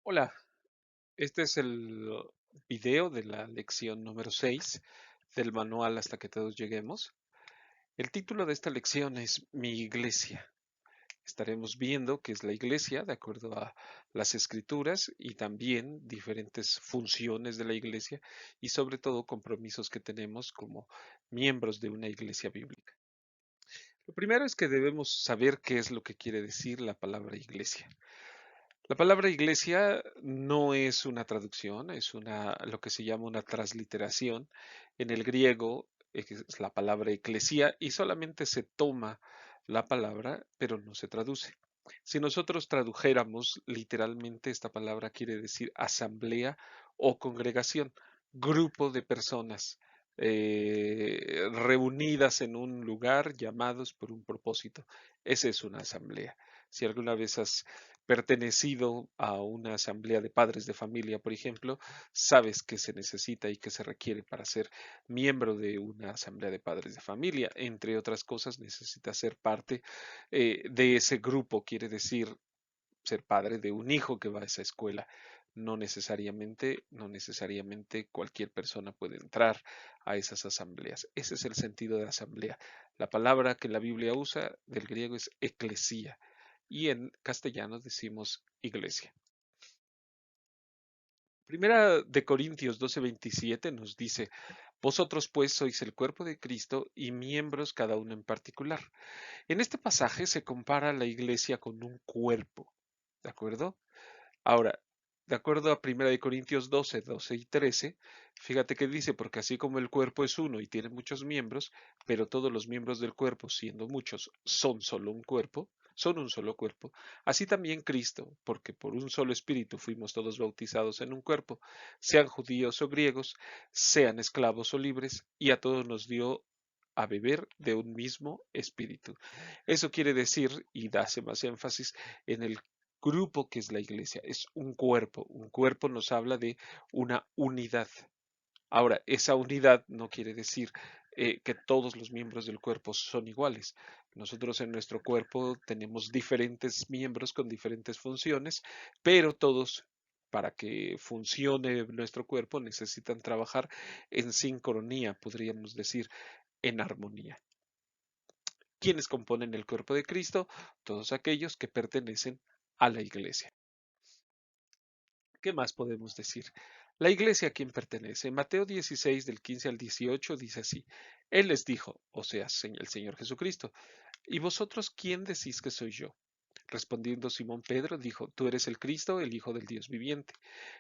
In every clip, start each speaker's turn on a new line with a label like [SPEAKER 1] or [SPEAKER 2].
[SPEAKER 1] Hola, este es el video de la lección número 6 del manual hasta que todos lleguemos. El título de esta lección es Mi iglesia. Estaremos viendo qué es la iglesia de acuerdo a las escrituras y también diferentes funciones de la iglesia y sobre todo compromisos que tenemos como miembros de una iglesia bíblica. Lo primero es que debemos saber qué es lo que quiere decir la palabra iglesia. La palabra iglesia no es una traducción, es lo que se llama una transliteración. En el griego es la palabra eclesía y solamente se toma la palabra, pero no se traduce. Si nosotros tradujéramos literalmente, esta palabra quiere decir asamblea o congregación, grupo de personas reunidas en un lugar llamados por un propósito. Esa es una asamblea. Si alguna vez has pertenecido a una asamblea de padres de familia, por ejemplo, sabes qué se necesita y qué se requiere para ser miembro de una asamblea de padres de familia. Entre otras cosas, necesitas ser parte de ese grupo, quiere decir ser padre de un hijo que va a esa escuela. No necesariamente cualquier persona puede entrar a esas asambleas. Ese es el sentido de asamblea. La palabra que la Biblia usa del griego es eclesía y en castellano decimos iglesia. Primera de Corintios 12:27 nos dice, vosotros pues sois el cuerpo de Cristo y miembros cada uno en particular. En este pasaje se compara la iglesia con un cuerpo, ¿de acuerdo? Ahora, de acuerdo a Primera de Corintios 12 y 13, fíjate que dice, porque así como el cuerpo es uno y tiene muchos miembros, pero todos los miembros del cuerpo, siendo muchos, son un solo cuerpo, así también Cristo, porque por un solo espíritu fuimos todos bautizados en un cuerpo, sean judíos o griegos, sean esclavos o libres, y a todos nos dio a beber de un mismo espíritu. Eso quiere decir, y hace más énfasis en el grupo que es la iglesia, es un cuerpo. Un cuerpo nos habla de una unidad. Ahora, esa unidad no quiere decir que todos los miembros del cuerpo son iguales. Nosotros en nuestro cuerpo tenemos diferentes miembros con diferentes funciones, pero todos, para que funcione nuestro cuerpo, necesitan trabajar en sincronía, podríamos decir, en armonía. ¿Quiénes componen el cuerpo de Cristo? Todos aquellos que pertenecen a la iglesia. ¿Qué más podemos decir? La iglesia a quien pertenece. Mateo 16 del 15 al 18 dice así. Él les dijo, o sea, el Señor Jesucristo, ¿y vosotros quién decís que soy yo? Respondiendo Simón Pedro, dijo, Tú eres el Cristo, el Hijo del Dios viviente.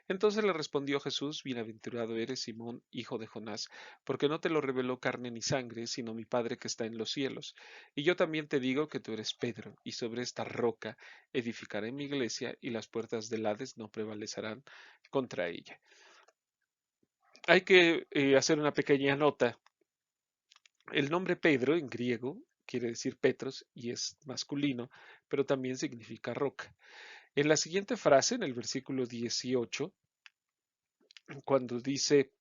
[SPEAKER 1] Entonces le respondió Jesús, Bienaventurado eres Simón, hijo de Jonás, porque no te lo reveló carne ni sangre, sino mi Padre que está en los cielos. Y yo también te digo que tú eres Pedro, y sobre esta roca edificaré mi iglesia, y las puertas del Hades no prevalecerán contra ella. Hay que hacer una pequeña nota. El nombre Pedro en griego quiere decir Petros y es masculino, pero también significa roca. En la siguiente frase, en el versículo 18, cuando dice,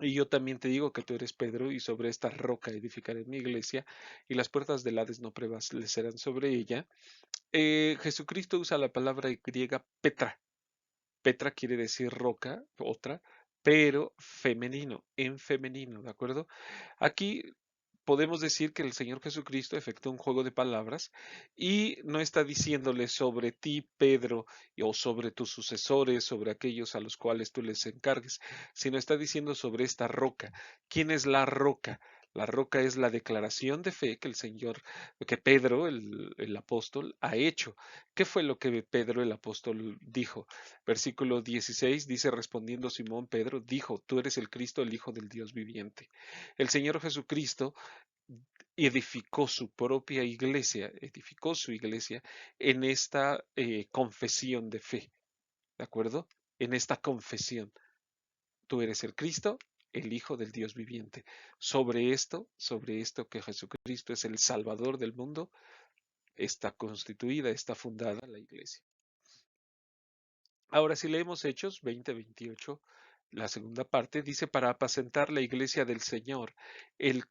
[SPEAKER 1] y yo también te digo que tú eres Pedro, y sobre esta roca edificaré mi iglesia, y las puertas del Hades no prevalecerán sobre ella, Jesucristo usa la palabra griega Petra. Petra quiere decir roca, otra, pero femenino, en femenino, ¿de acuerdo? Aquí podemos decir que el Señor Jesucristo efectúa un juego de palabras y no está diciéndole sobre ti, Pedro, o sobre tus sucesores, sobre aquellos a los cuales tú les encargues, sino está diciendo sobre esta roca. ¿Quién es la roca? La roca es la declaración de fe que que Pedro, el apóstol, ha hecho. ¿Qué fue lo que Pedro, el apóstol, dijo? Versículo 16 dice, respondiendo Simón Pedro, dijo, tú eres el Cristo, el Hijo del Dios viviente. El Señor Jesucristo edificó su propia iglesia, edificó su iglesia en esta confesión de fe, ¿de acuerdo? En esta confesión. Tú eres el Cristo, el Hijo del Dios viviente. Sobre esto que Jesucristo es el Salvador del mundo, está constituida, está fundada la iglesia. Ahora, si leemos Hechos 20:28, La segunda parte dice para apacentar la iglesia del Señor,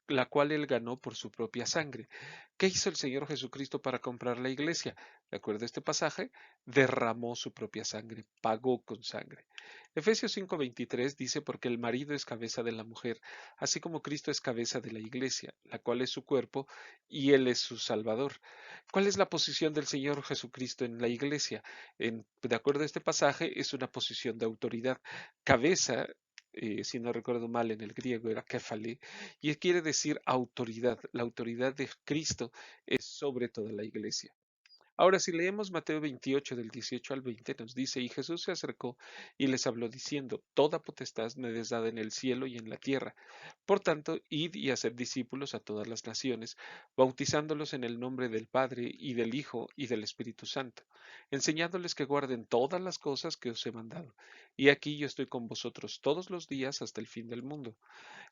[SPEAKER 1] la cual él ganó por su propia sangre. ¿Qué hizo el Señor Jesucristo para comprar la iglesia? De acuerdo a este pasaje, derramó su propia sangre, pagó con sangre. Efesios 5:23 dice porque el marido es cabeza de la mujer, así como Cristo es cabeza de la iglesia, la cual es su cuerpo y él es su Salvador. ¿Cuál es la posición del Señor Jesucristo en la iglesia? De acuerdo a este pasaje, es una posición de autoridad. Cabeza, si no recuerdo mal, en el griego era kefale, y quiere decir autoridad. La autoridad de Cristo es sobre toda la iglesia. Ahora, si leemos Mateo 28 del 18 al 20, nos dice, y Jesús se acercó y les habló diciendo, toda potestad me es dada en el cielo y en la tierra. Por tanto, id y haced discípulos a todas las naciones, bautizándolos en el nombre del Padre y del Hijo y del Espíritu Santo, enseñándoles que guarden todas las cosas que os he mandado. Y aquí yo estoy con vosotros todos los días hasta el fin del mundo.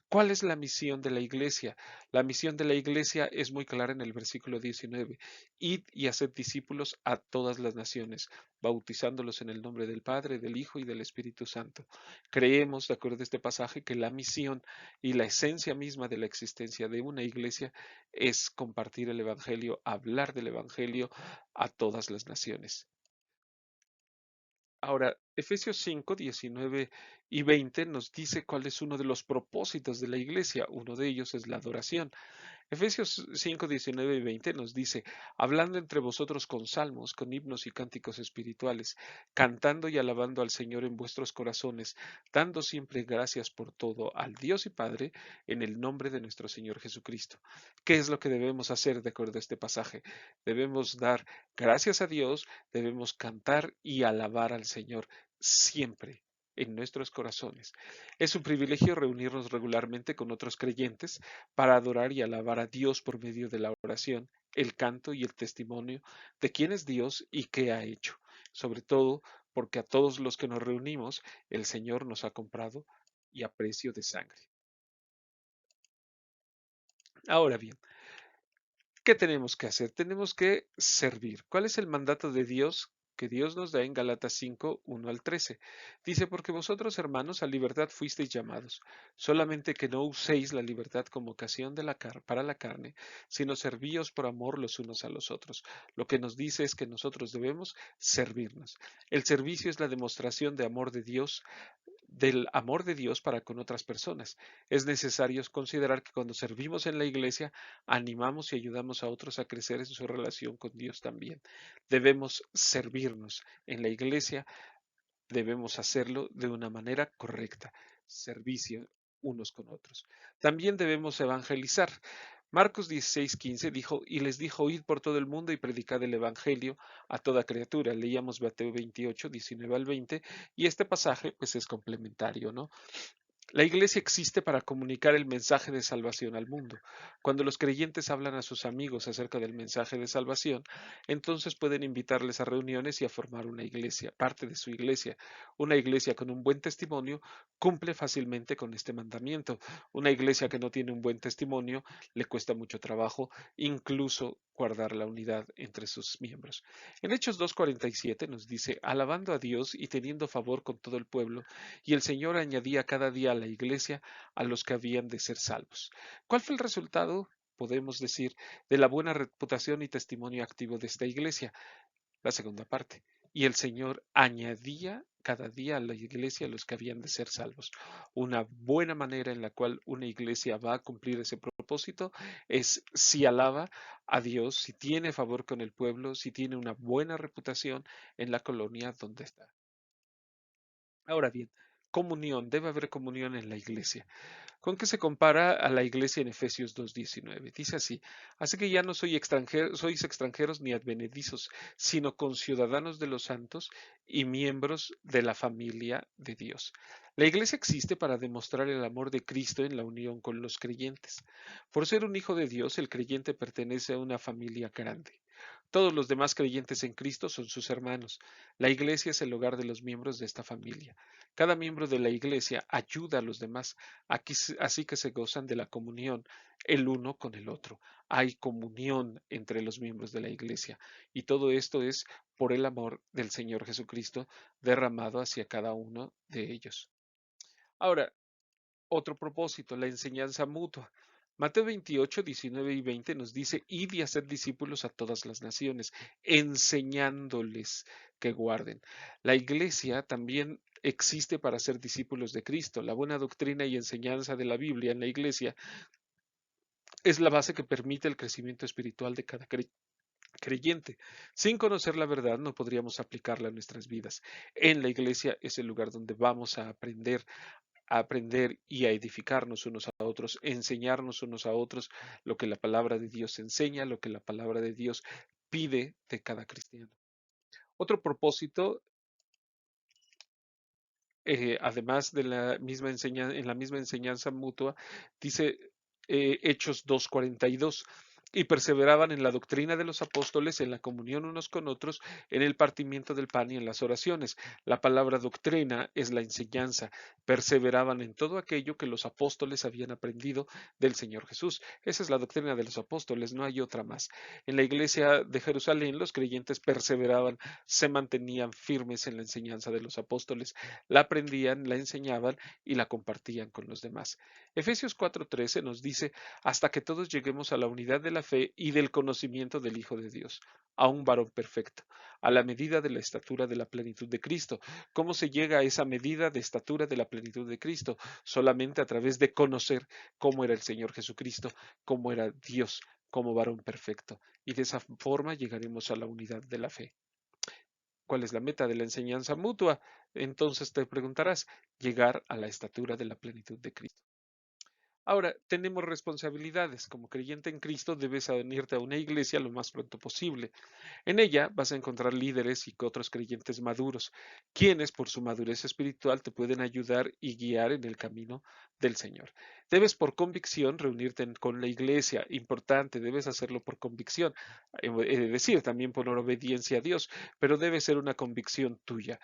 [SPEAKER 1] ¿Cuál es la misión de la iglesia? La misión de la iglesia es muy clara en el versículo 19. Id y haced discípulos a todas las naciones, bautizándolos en el nombre del Padre, del Hijo y del Espíritu Santo. Creemos, de acuerdo a este pasaje, que la misión y la esencia misma de la existencia de una iglesia es compartir el Evangelio, hablar del Evangelio a todas las naciones. Ahora, Efesios 5, 19 y 20 nos dice cuál es uno de los propósitos de la iglesia. Uno de ellos es la adoración. Efesios 5, 19 y 20 nos dice, hablando entre vosotros con salmos, con himnos y cánticos espirituales, cantando y alabando al Señor en vuestros corazones, dando siempre gracias por todo al Dios y Padre en el nombre de nuestro Señor Jesucristo. ¿Qué es lo que debemos hacer de acuerdo a este pasaje? Debemos dar gracias a Dios, debemos cantar y alabar al Señor siempre en nuestros corazones. Es un privilegio reunirnos regularmente con otros creyentes para adorar y alabar a Dios por medio de la oración, el canto y el testimonio de quién es Dios y qué ha hecho. Sobre todo porque a todos los que nos reunimos, el Señor nos ha comprado y a precio de sangre. Ahora bien, ¿qué tenemos que hacer? Tenemos que servir. ¿Cuál es el mandato de Dios que Dios nos da en Galatas 5, 1 al 13? Dice, porque vosotros, hermanos, a libertad fuisteis llamados, solamente que no uséis la libertad como ocasión para la carne, sino servíos por amor los unos a los otros. Lo que nos dice es que nosotros debemos servirnos. El servicio es la demostración de amor de Dios del amor de Dios para con otras personas. Es necesario considerar que cuando servimos en la iglesia, animamos y ayudamos a otros a crecer en su relación con Dios también. Debemos servirnos en la iglesia, debemos hacerlo de una manera correcta, servicio unos con otros. También debemos evangelizar. Marcos 16:15 dijo, y les dijo, id por todo el mundo y predicad el Evangelio a toda criatura. Leíamos Mateo 28, 19 al 20, y este pasaje pues es complementario, ¿no? La iglesia existe para comunicar el mensaje de salvación al mundo. Cuando los creyentes hablan a sus amigos acerca del mensaje de salvación, entonces pueden invitarles a reuniones y a formar una iglesia, parte de su iglesia. Una iglesia con un buen testimonio cumple fácilmente con este mandamiento. Una iglesia que no tiene un buen testimonio le cuesta mucho trabajo, incluso guardar la unidad entre sus miembros. En Hechos 2:47 nos dice, alabando a Dios y teniendo favor con todo el pueblo, y el Señor añadía cada día a la iglesia a los que habían de ser salvos. ¿Cuál fue el resultado? Podemos decir, de la buena reputación y testimonio activo de esta iglesia. La segunda parte. Y el Señor añadía cada día a la iglesia a los que habían de ser salvos. Una buena manera en la cual una iglesia va a cumplir ese propósito es si alaba a Dios, si tiene favor con el pueblo, si tiene una buena reputación en la colonia donde está. Ahora bien, comunión, debe haber comunión en la iglesia. ¿Con qué se compara a la iglesia en Efesios 2:19? Dice así, así que ya no sois extranjeros ni advenedizos, sino conciudadanos de los santos y miembros de la familia de Dios. La iglesia existe para demostrar el amor de Cristo en la unión con los creyentes. Por ser un hijo de Dios, el creyente pertenece a una familia grande. Todos los demás creyentes en Cristo son sus hermanos. La iglesia es el hogar de los miembros de esta familia. Cada miembro de la iglesia ayuda a los demás, así que se gozan de la comunión el uno con el otro. Hay comunión entre los miembros de la iglesia y todo esto es por el amor del Señor Jesucristo derramado hacia cada uno de ellos. Ahora, otro propósito, la enseñanza mutua. Mateo 28, 19 y 20 nos dice, id y hacer discípulos a todas las naciones, enseñándoles que guarden. La iglesia también existe para ser discípulos de Cristo. La buena doctrina y enseñanza de la Biblia en la iglesia es la base que permite el crecimiento espiritual de cada creyente. Sin conocer la verdad no podríamos aplicarla a nuestras vidas. En la iglesia es el lugar donde vamos a aprender y a edificarnos unos a otros, enseñarnos unos a otros lo que la palabra de Dios enseña, lo que la palabra de Dios pide de cada cristiano. Otro propósito, además de la misma enseñanza, en la misma enseñanza mutua, dice Hechos 2:42. Y perseveraban en la doctrina de los apóstoles, en la comunión unos con otros, en el partimiento del pan y en las oraciones. La palabra doctrina es la enseñanza. Perseveraban en todo aquello que los apóstoles habían aprendido del Señor Jesús. Esa es la doctrina de los apóstoles, no hay otra más. En la iglesia de Jerusalén, los creyentes perseveraban, se mantenían firmes en la enseñanza de los apóstoles, la aprendían, la enseñaban y la compartían con los demás. Efesios 4:13 nos dice, hasta que todos lleguemos a la unidad de la fe y del conocimiento del Hijo de Dios, a un varón perfecto, a la medida de la estatura de la plenitud de Cristo. ¿Cómo se llega a esa medida de estatura de la plenitud de Cristo? Solamente a través de conocer cómo era el Señor Jesucristo, cómo era Dios, como varón perfecto. Y de esa forma llegaremos a la unidad de la fe. ¿Cuál es la meta de la enseñanza mutua? Entonces te preguntarás, llegar a la estatura de la plenitud de Cristo. Ahora, tenemos responsabilidades. Como creyente en Cristo, debes unirte a una iglesia lo más pronto posible. En ella vas a encontrar líderes y otros creyentes maduros, quienes por su madurez espiritual te pueden ayudar y guiar en el camino del Señor. Debes por convicción reunirte con la iglesia, importante, debes hacerlo por convicción, es decir, también por obediencia a Dios, pero debe ser una convicción tuya.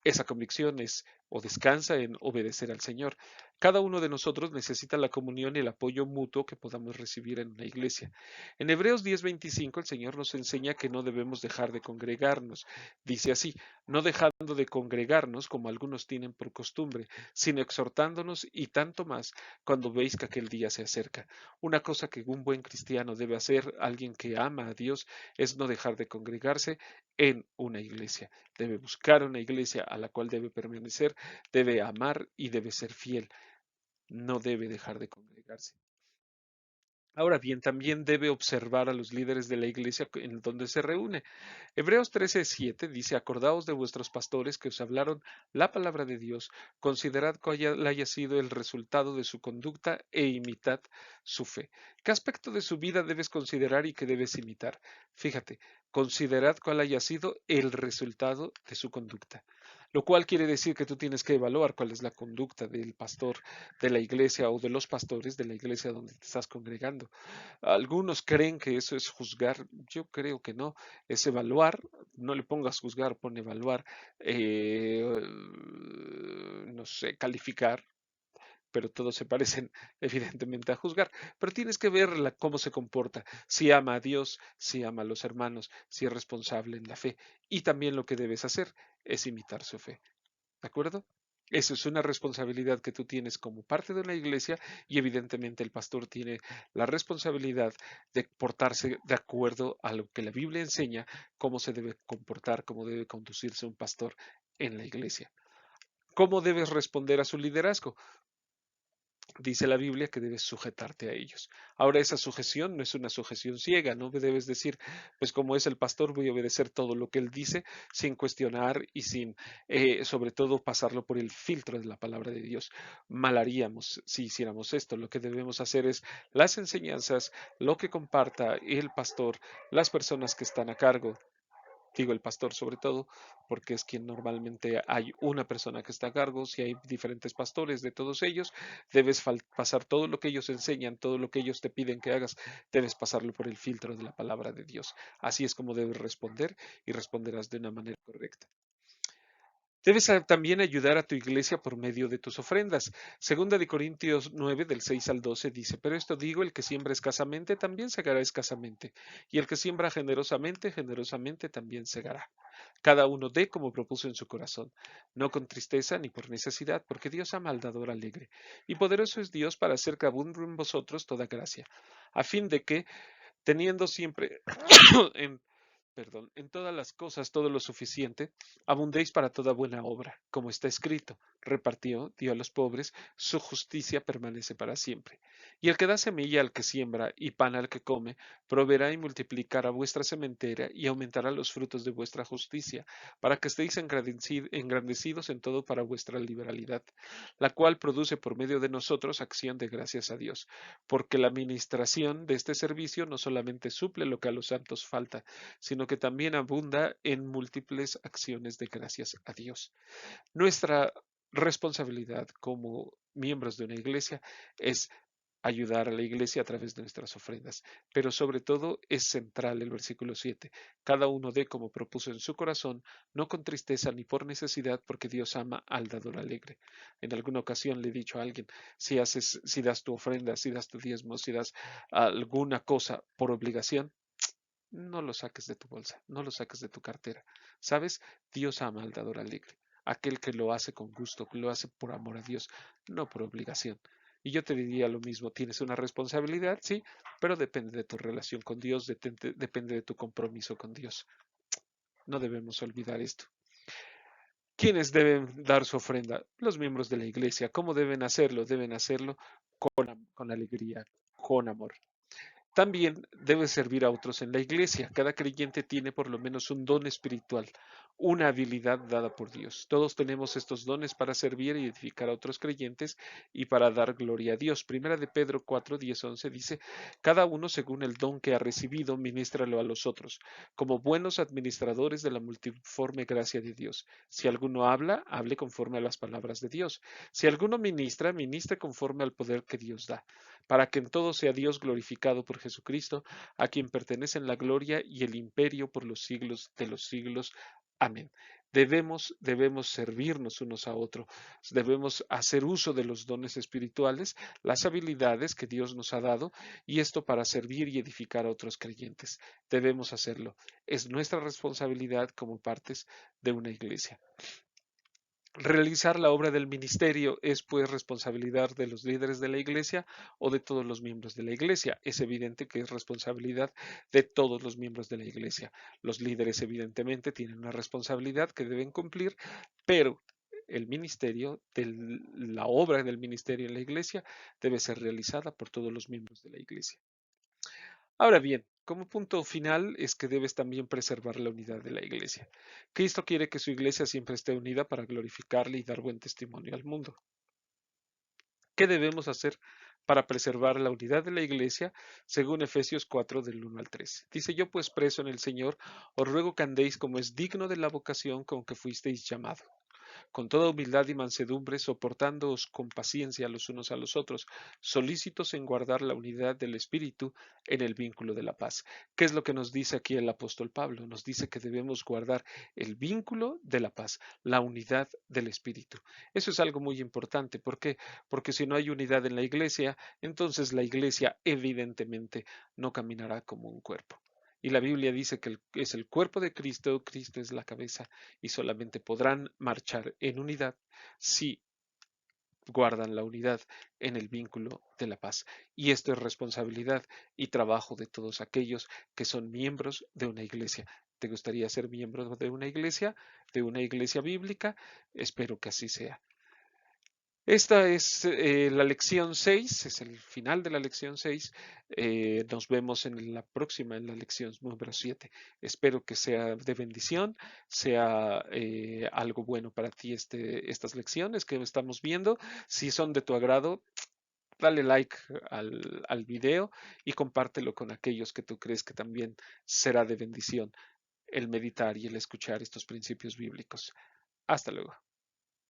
[SPEAKER 1] Esa convicción es o descansa en obedecer al Señor. Cada uno de nosotros necesita la comunión y el apoyo mutuo que podamos recibir en una iglesia. En Hebreos 10:25 el Señor nos enseña que no debemos dejar de congregarnos. Dice así, no dejando de congregarnos como algunos tienen por costumbre, sino exhortándonos y tanto más cuando veis que aquel día se acerca. Una cosa que un buen cristiano debe hacer, alguien que ama a Dios, es no dejar de congregarse en una iglesia. Debe buscar una iglesia a la cual debe permanecer, debe amar y debe ser fiel. No debe dejar de congregarse. Ahora bien, también debe observar a los líderes de la iglesia en donde se reúne. Hebreos 13:7 dice, acordaos de vuestros pastores que os hablaron la palabra de Dios, considerad cuál haya sido el resultado de su conducta e imitad su fe. ¿Qué aspecto de su vida debes considerar y que debes imitar? Fíjate, considerad cuál haya sido el resultado de su conducta. Lo cual quiere decir que tú tienes que evaluar cuál es la conducta del pastor de la iglesia o de los pastores de la iglesia donde te estás congregando. Algunos creen que eso es juzgar, yo creo que no, es evaluar, no le pongas juzgar, pon evaluar, no sé, calificar, pero todos se parecen evidentemente a juzgar, pero tienes que ver cómo se comporta, si ama a Dios, si ama a los hermanos, si es responsable en la fe, y también lo que debes hacer es imitar su fe. ¿De acuerdo? Eso es una responsabilidad que tú tienes como parte de una iglesia y evidentemente el pastor tiene la responsabilidad de portarse de acuerdo a lo que la Biblia enseña, cómo se debe comportar, cómo debe conducirse un pastor en la iglesia. ¿Cómo debes responder a su liderazgo? Dice la Biblia que debes sujetarte a ellos. Ahora, esa sujeción no es una sujeción ciega, no debes decir, pues como es el pastor, voy a obedecer todo lo que él dice sin cuestionar y sin, sobre todo, pasarlo por el filtro de la palabra de Dios. Mal haríamos si hiciéramos esto. Lo que debemos hacer es las enseñanzas, lo que comparta el pastor, las personas que están a cargo, digo el pastor sobre todo, porque es quien normalmente hay una persona que está a cargo, si hay diferentes pastores de todos ellos, debes pasar todo lo que ellos enseñan, todo lo que ellos te piden que hagas, debes pasarlo por el filtro de la palabra de Dios. Así es como debes responder y responderás de una manera correcta. Debes también ayudar a tu iglesia por medio de tus ofrendas. Segunda de Corintios 9, del 6 al 12 dice, pero esto digo, el que siembra escasamente, también segará escasamente, y el que siembra generosamente, generosamente también segará. Cada uno dé como propuso en su corazón, no con tristeza ni por necesidad, porque Dios ama al dador alegre. Y poderoso es Dios para hacer que abunde en vosotros toda gracia, a fin de que, teniendo siempre en en todas las cosas todo lo suficiente, abundéis para toda buena obra, como está escrito, repartió, dio a los pobres, su justicia permanece para siempre. Y el que da semilla al que siembra y pan al que come, proveerá y multiplicará vuestra sementera y aumentará los frutos de vuestra justicia, para que estéis engrandecidos en todo para vuestra liberalidad, la cual produce por medio de nosotros acción de gracias a Dios, porque la administración de este servicio no solamente suple lo que a los santos falta, sino que también abunda en múltiples acciones de gracias a Dios. Nuestra responsabilidad como miembros de una iglesia es ayudar a la iglesia a través de nuestras ofrendas, pero sobre todo es central el versículo 7. Cada uno dé como propuso en su corazón, no con tristeza ni por necesidad, porque Dios ama al dador alegre. En alguna ocasión le he dicho a alguien, si das tu ofrenda, si das tu diezmo, si das alguna cosa por obligación, no lo saques de tu bolsa, no lo saques de tu cartera. ¿Sabes? Dios ama al dador alegre, aquel que lo hace con gusto, que lo hace por amor a Dios, no por obligación. Y yo te diría lo mismo, tienes una responsabilidad, sí, pero depende de tu relación con Dios, depende de tu compromiso con Dios. No debemos olvidar esto. ¿Quiénes deben dar su ofrenda? Los miembros de la iglesia. ¿Cómo deben hacerlo? Deben hacerlo con alegría, con amor. También debe servir a otros en la iglesia. Cada creyente tiene por lo menos un don espiritual, una habilidad dada por Dios. Todos tenemos estos dones para servir y edificar a otros creyentes y para dar gloria a Dios. Primera de Pedro 4, 10, 11 dice, cada uno según el don que ha recibido, ministralo a los otros, como buenos administradores de la multiforme gracia de Dios. Si alguno habla, hable conforme a las palabras de Dios. Si alguno ministra, ministre conforme al poder que Dios da, para que en todo sea Dios glorificado por Jesucristo, a quien pertenecen la gloria y el imperio por los siglos de los siglos. Amén. Debemos servirnos unos a otros, debemos hacer uso de los dones espirituales, las habilidades que Dios nos ha dado, y esto para servir y edificar a otros creyentes. Debemos hacerlo. Es nuestra responsabilidad como partes de una iglesia. Realizar la obra del ministerio es pues responsabilidad de los líderes de la iglesia o de todos los miembros de la iglesia. Es evidente que es responsabilidad de todos los miembros de la iglesia. Los líderes evidentemente tienen una responsabilidad que deben cumplir, pero el ministerio, la obra del ministerio en la iglesia debe ser realizada por todos los miembros de la iglesia. Ahora bien, como punto final es que debes también preservar la unidad de la iglesia. Cristo quiere que su iglesia siempre esté unida para glorificarle y dar buen testimonio al mundo. ¿Qué debemos hacer para preservar la unidad de la iglesia? Según Efesios 4 del 1 al 13. Dice, yo pues preso en el Señor, os ruego que andéis como es digno de la vocación con que fuisteis llamado, con toda humildad y mansedumbre, soportándoos con paciencia los unos a los otros, solícitos en guardar la unidad del Espíritu en el vínculo de la paz. ¿Qué es lo que nos dice aquí el apóstol Pablo? Nos dice que debemos guardar el vínculo de la paz, la unidad del Espíritu. Eso es algo muy importante. ¿Por qué? Porque si no hay unidad en la iglesia, entonces la iglesia evidentemente no caminará como un cuerpo. Y la Biblia dice que es el cuerpo de Cristo, Cristo es la cabeza, y solamente podrán marchar en unidad si guardan la unidad en el vínculo de la paz. Y esto es responsabilidad y trabajo de todos aquellos que son miembros de una iglesia. ¿Te gustaría ser miembro de una iglesia bíblica? Espero que así sea. Esta es la lección 6, es el final de la lección 6. Nos vemos en la próxima, en la lección número 7. Espero que sea de bendición, sea algo bueno para ti estas lecciones que estamos viendo. Si son de tu agrado, dale like al video y compártelo con aquellos que tú crees que también será de bendición el meditar y el escuchar estos principios bíblicos. Hasta luego.